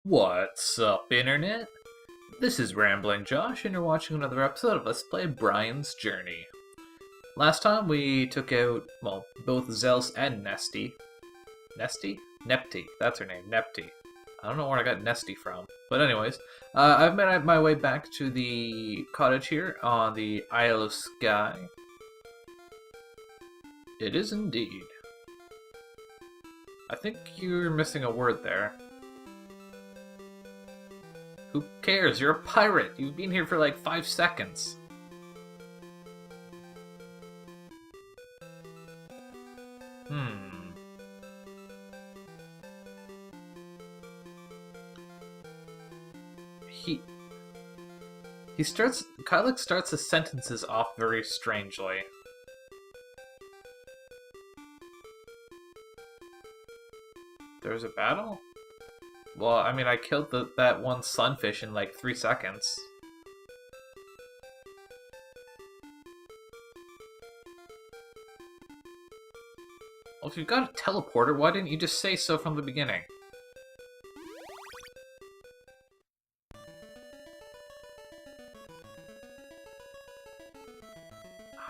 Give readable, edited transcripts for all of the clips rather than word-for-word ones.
What's up, Internet? This is Rambling Josh, and you're watching another episode of Let's Play Brian's Journey. Last time we took out, well, both Zels and Nesty. Nesty? Nepty. That's her name, Nepty. I don't know where I got Nesty from. But anyways, I've made my way back to the cottage here on the Isle of Skye. It is indeed. I think you're missing a word there. Who cares? You're a pirate! You've been here for like 5 seconds. Kylix starts his sentences off very strangely. There's a battle? Well, I mean, I killed that one sunfish in like 3 seconds. Well, if you've got a teleporter, why didn't you just say so from the beginning?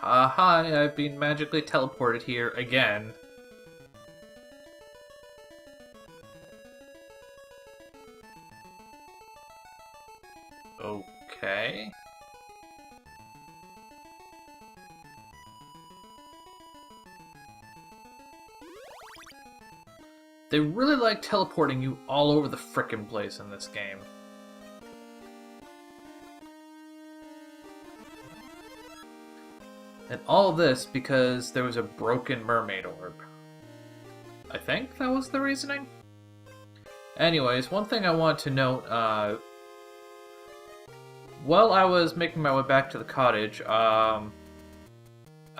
Hi, I've been magically teleported here again. Okay. They really like teleporting you all over the frickin' place in this game. And all this because there was a broken mermaid orb. I think that was the reasoning? Anyways, one thing I want to note, while I was making my way back to the cottage, I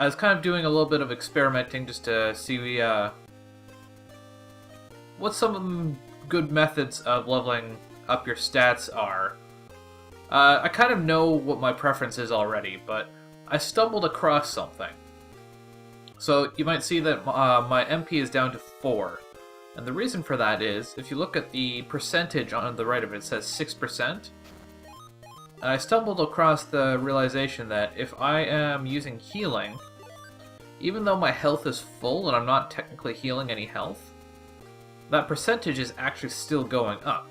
was kind of doing a little bit of experimenting just to see what some good methods of leveling up your stats are. I kind of know what my preference is already, but I stumbled across something. So you might see that my MP is down to 4. And the reason for that is, if you look at the percentage on the right of it, it says 6%. I stumbled across the realization that if I am using healing, even though my health is full and I'm not technically healing any health, that percentage is actually still going up.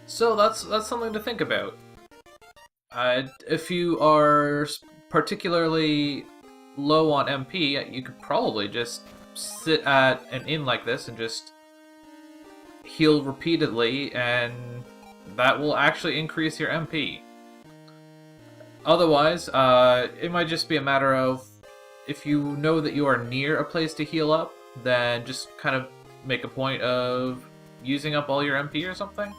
So that's something to think about. If you are particularly low on MP, you could probably just sit at an inn like this and just heal repeatedly, and that will actually increase your MP. Otherwise, it might just be a matter of, if you know that you are near a place to heal up, then just kind of make a point of using up all your MP or something.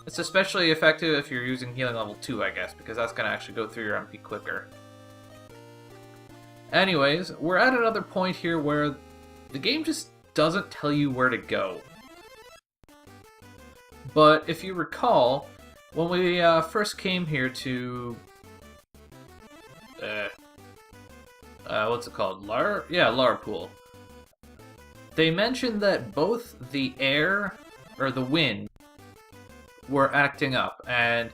It's especially effective if you're using healing level 2, I guess, because that's going to actually go through your MP quicker. Anyways, we're at another point here where the game just doesn't tell you where to go. But if you recall, when we first came here to... what's it called? Larpool. They mentioned that both the air, or the wind, were acting up, and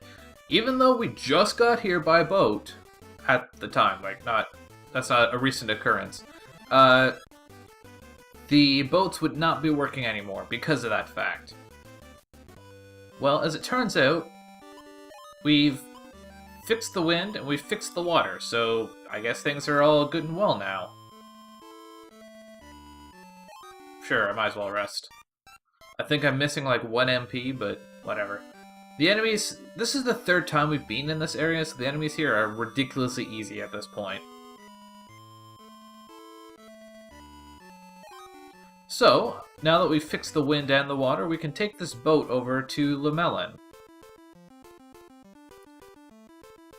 even though we just got here by boat at the time, that's not a recent occurrence, the boats would not be working anymore because of that fact. Well, as it turns out, we've fixed the wind and we've fixed the water, so I guess things are all good and well now. Sure, I might as well rest. I think I'm missing like 1 MP, but whatever. The enemies... This is the 3rd time we've been in this area, so the enemies here are ridiculously easy at this point. So, now that we've fixed the wind and the water, we can take this boat over to Limelin.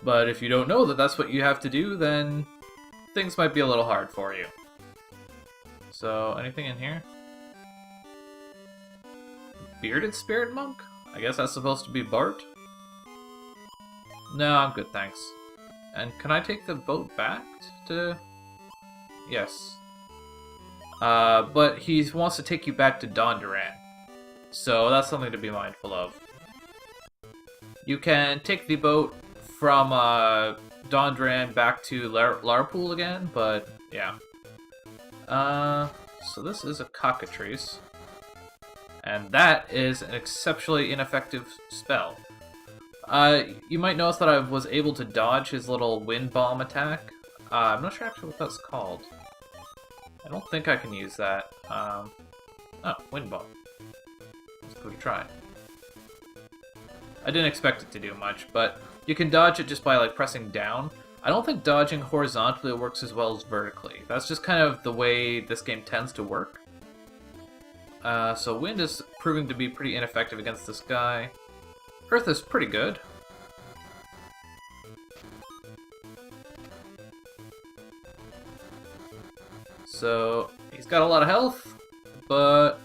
But if you don't know that that's what you have to do, then things might be a little hard for you. So, anything in here? Bearded Spirit Monk? I guess that's supposed to be Bart? No, I'm good, thanks. And can I take the boat back to... Yes. But he wants to take you back to Donduran. So that's something to be mindful of. You can take the boat from Dondran back to Larpool again, but yeah. So this is a cockatrice. And that is an exceptionally ineffective spell. You might notice that I was able to dodge his little wind bomb attack. I'm not sure actually what that's called. I don't think I can use that. Oh, wind bomb. Let's give it a try. I didn't expect it to do much, but you can dodge it just by like pressing down. I don't think dodging horizontally works as well as vertically. That's just kind of the way this game tends to work. So wind is proving to be pretty ineffective against this guy. Earth is pretty good. So he's got a lot of health, but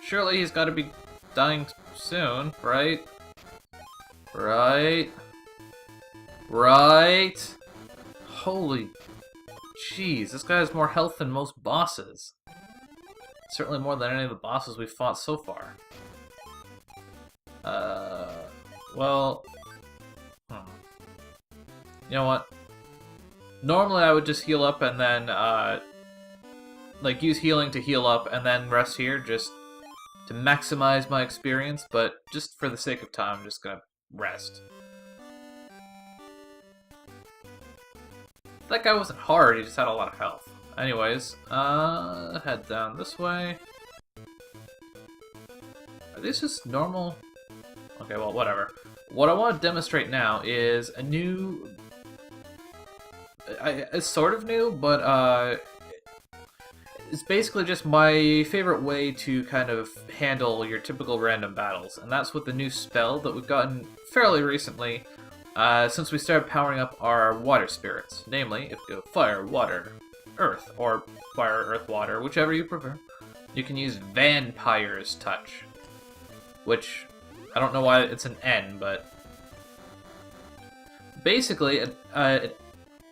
surely he's got to be dying soon, right? Right? Holy jeez, this guy has more health than most bosses. Certainly more than any of the bosses we've fought so far. Well... You know what? Normally I would just heal up and then, like, use healing to heal up and then rest here, just to maximize my experience, but just for the sake of time, I'm just gonna rest. That guy wasn't hard, he just had a lot of health. Anyways, head down this way. Are these just normal? Okay, well, whatever. What I want to demonstrate now is a new... it's sort of new, but it's basically just my favorite way to kind of handle your typical random battles, and that's with the new spell that we've gotten fairly recently, since we started powering up our water spirits. Namely, if you go fire, water, earth, or fire, earth, water, whichever you prefer, you can use Vampire's Touch, which I don't know why it's an N, but basically it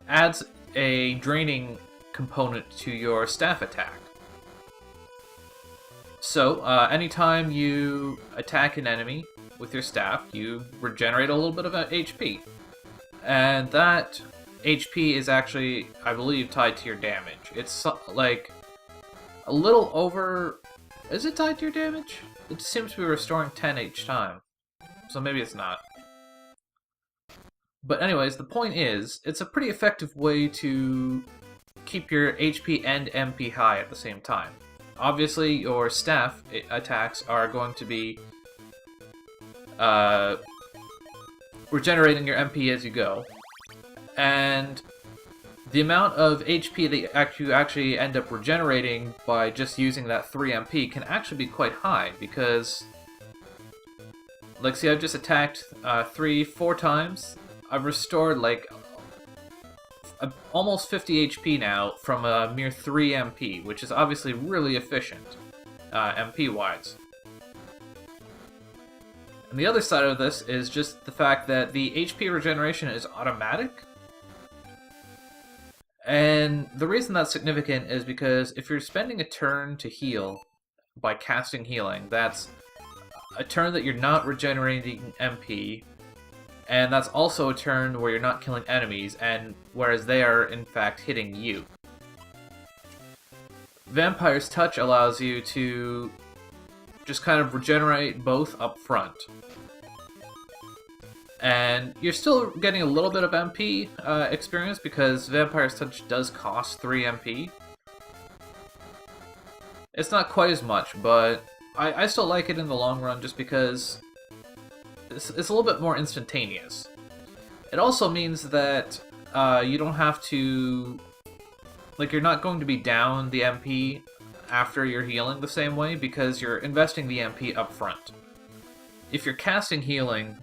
adds a draining component to your staff attack. So, anytime you attack an enemy with your staff, you regenerate a little bit of HP. And that HP is actually, I believe, tied to your damage. It's like a little over... Is it tied to your damage? It seems to be restoring 10 each time. So maybe it's not. But anyways, the point is, it's a pretty effective way to keep your HP and MP high at the same time. Obviously, your staff attacks are going to be regenerating your MP as you go. And the amount of HP that you actually end up regenerating by just using that 3 MP can actually be quite high, because... Like, see, I've just attacked 3-4 times. I've restored, like, almost 50 HP now from a mere 3 MP, which is obviously really efficient, MP-wise. And the other side of this is just the fact that the HP regeneration is automatic. And the reason that's significant is because if you're spending a turn to heal by casting healing, that's a turn that you're not regenerating MP, and that's also a turn where you're not killing enemies, and whereas they are in fact hitting you. Vampire's Touch allows you to just kind of regenerate both up front. And you're still getting a little bit of MP experience, because Vampire's Touch does cost 3 MP. It's not quite as much, but I still like it in the long run just because it's a little bit more instantaneous. It also means that you don't have to... Like, you're not going to be down the MP after you're healing the same way, because you're investing the MP up front. If you're casting healing,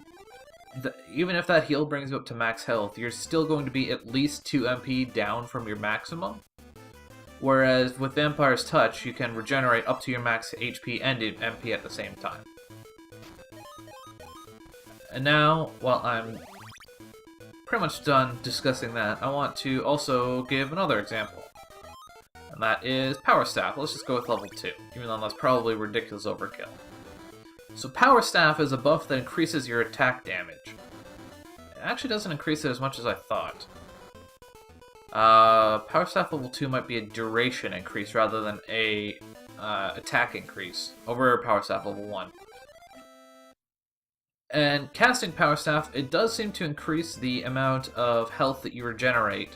even if that heal brings you up to max health, you're still going to be at least 2 MP down from your maximum. Whereas with Vampire's Touch, you can regenerate up to your max HP and MP at the same time. And now, while I'm pretty much done discussing that, I want to also give another example. And that is Power Staff. Let's just go with level 2, even though that's probably ridiculous overkill. So Power Staff is a buff that increases your attack damage. It actually doesn't increase it as much as I thought. Power Staff level 2 might be a duration increase rather than a attack increase over Power Staff level 1. And casting Power Staff, it does seem to increase the amount of health that you regenerate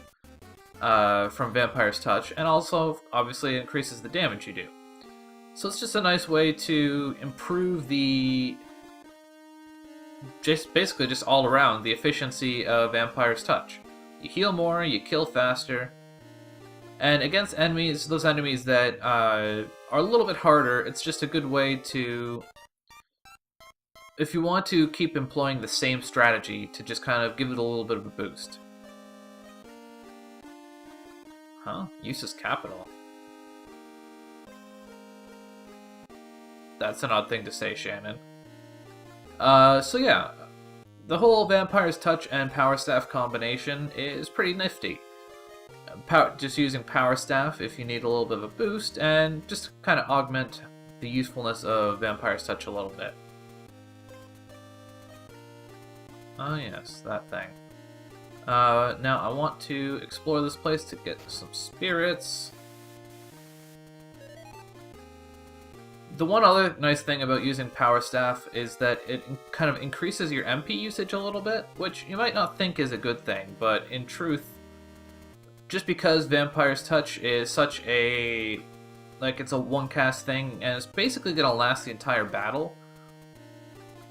from Vampire's Touch, and also, obviously, it increases the damage you do. So it's just a nice way to improve the... basically just all around, the efficiency of Vampire's Touch. You heal more, you kill faster, and against enemies, those enemies that are a little bit harder, it's just a good way to... if you want to keep employing the same strategy to just kind of give it a little bit of a boost. Huh? Uses capital. That's an odd thing to say, Shannon. So yeah, the whole Vampire's Touch and Power Staff combination is pretty nifty. Just using Power Staff if you need a little bit of a boost, and just kind of augment the usefulness of Vampire's Touch a little bit. Oh yes, that thing. Now I want to explore this place to get some spirits. The one other nice thing about using Power Staff is that it kind of increases your MP usage a little bit, which you might not think is a good thing, but in truth, just because Vampire's Touch is such a... like, it's a one-cast thing, and it's basically going to last the entire battle,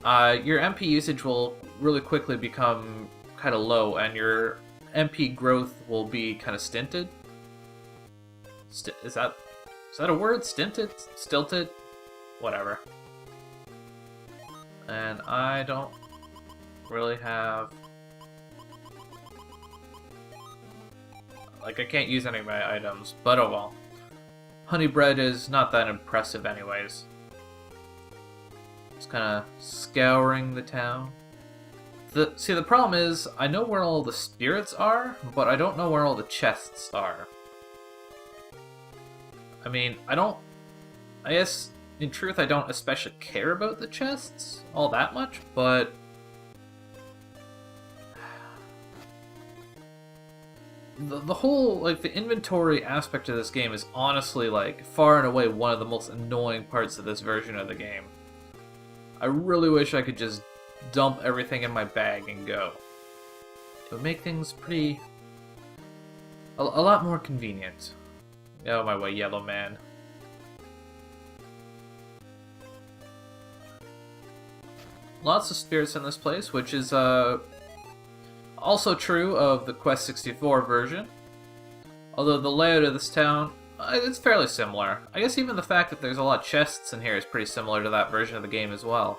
your MP usage will really quickly become kind of low, and your MP growth will be kind of stinted. Is that a word? Stinted? Stilted? Whatever. And I don't really have... like, I can't use any of my items, but oh well. Honey bread is not that impressive anyways. Just kind of scouring the town. See, the problem is, I know where all the spirits are, but I don't know where all the chests are. I mean, I guess, in truth, I don't especially care about the chests all that much, but... the whole, like, the inventory aspect of this game is honestly, like, far and away one of the most annoying parts of this version of the game. I really wish I could just dump everything in my bag and go. It would make things pretty... a lot more convenient. Get out of my way, yellow man. Lots of spirits in this place, which is also true of the Quest 64 version. Although the layout of this town, it's fairly similar. I guess even the fact that there's a lot of chests in here is pretty similar to that version of the game as well.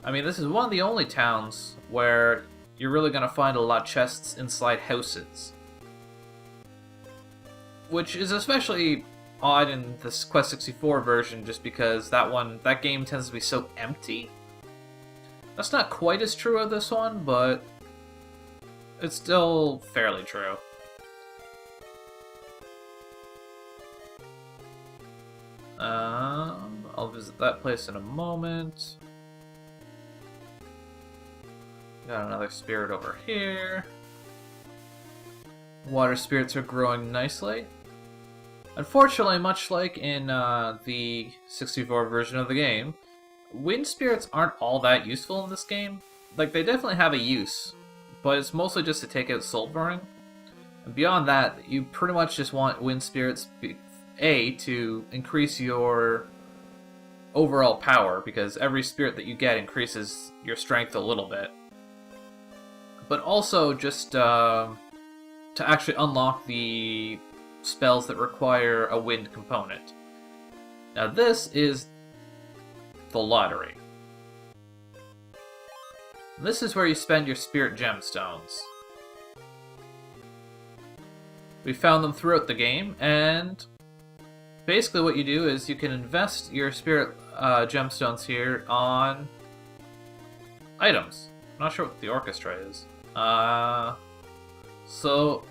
I mean, this is one of the only towns where you're really going to find a lot of chests inside houses. Which is especially odd in this Quest 64 version, just because that game tends to be so empty. That's not quite as true of this one, but it's still fairly true. I'll visit that place in a moment. Got another spirit over here. Water spirits are growing nicely. Unfortunately, much like in the 64 version of the game, wind spirits aren't all that useful in this game. Like, they definitely have a use, but it's mostly just to take out sulfuring. And beyond that, you pretty much just want wind spirits, to increase your overall power, because every spirit that you get increases your strength a little bit. But also just to actually unlock the spells that require a wind component. Now this is the lottery. This is where you spend your spirit gemstones. We found them throughout the game, and basically what you do is you can invest your spirit gemstones here on items. I'm not sure what the orchestra is. So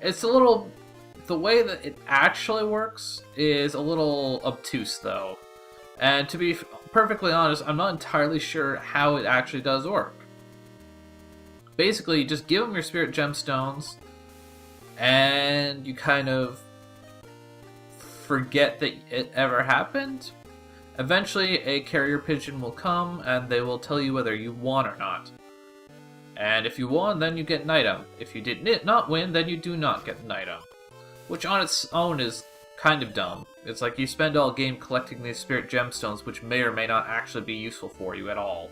it's a little The way that it actually works is a little obtuse, though. And to be perfectly honest, I'm not entirely sure how it actually does work. Basically, you just give them your spirit gemstones, and you kind of forget that it ever happened. Eventually, a carrier pigeon will come, and they will tell you whether you won or not. And if you won, then you get an item. If you did not win, then you do not get an item. Which on its own is kind of dumb. It's like you spend all game collecting these spirit gemstones, which may or may not actually be useful for you at all.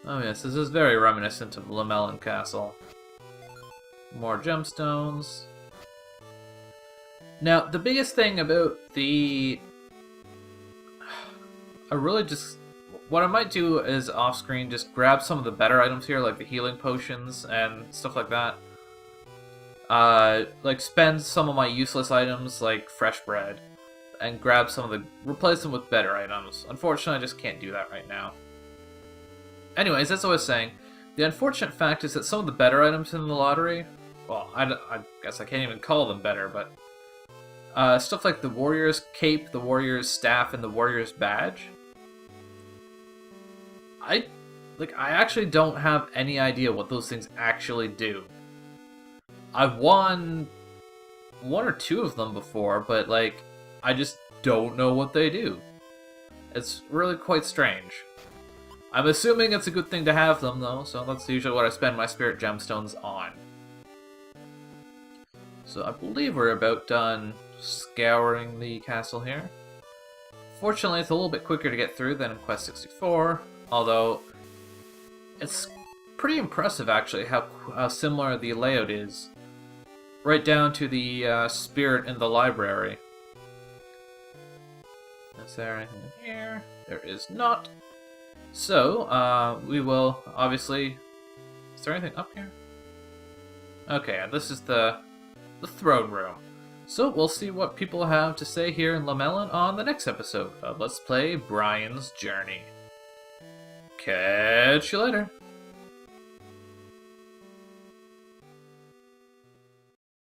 Oh yes, this is very reminiscent of Limelin Castle. More gemstones. Now, the biggest thing about the... What I might do is off-screen just grab some of the better items here, like the healing potions and stuff like that. Like spend some of my useless items, like fresh bread, and grab some of the... replace them with better items. Unfortunately, I just can't do that right now. Anyways, as I was saying, the unfortunate fact is that some of the better items in the lottery... Well, I guess I can't even call them better, but... stuff like the Warrior's Cape, the Warrior's Staff, and the Warrior's Badge... I actually don't have any idea what those things actually do. I've won one or two of them before, but, like, I just don't know what they do. It's really quite strange. I'm assuming it's a good thing to have them, though, so that's usually what I spend my spirit gemstones on. So I believe we're about done scouring the castle here. Fortunately, it's a little bit quicker to get through than in Quest 64, although it's pretty impressive, actually, how similar the layout is. Right down to the spirit in the library. Is there anything in here? There is not. So, we will, obviously... Is there anything up here? Okay, this is the throne room. So, we'll see what people have to say here in Limelin on the next episode of Let's Play Brian's Journey. Catch you later.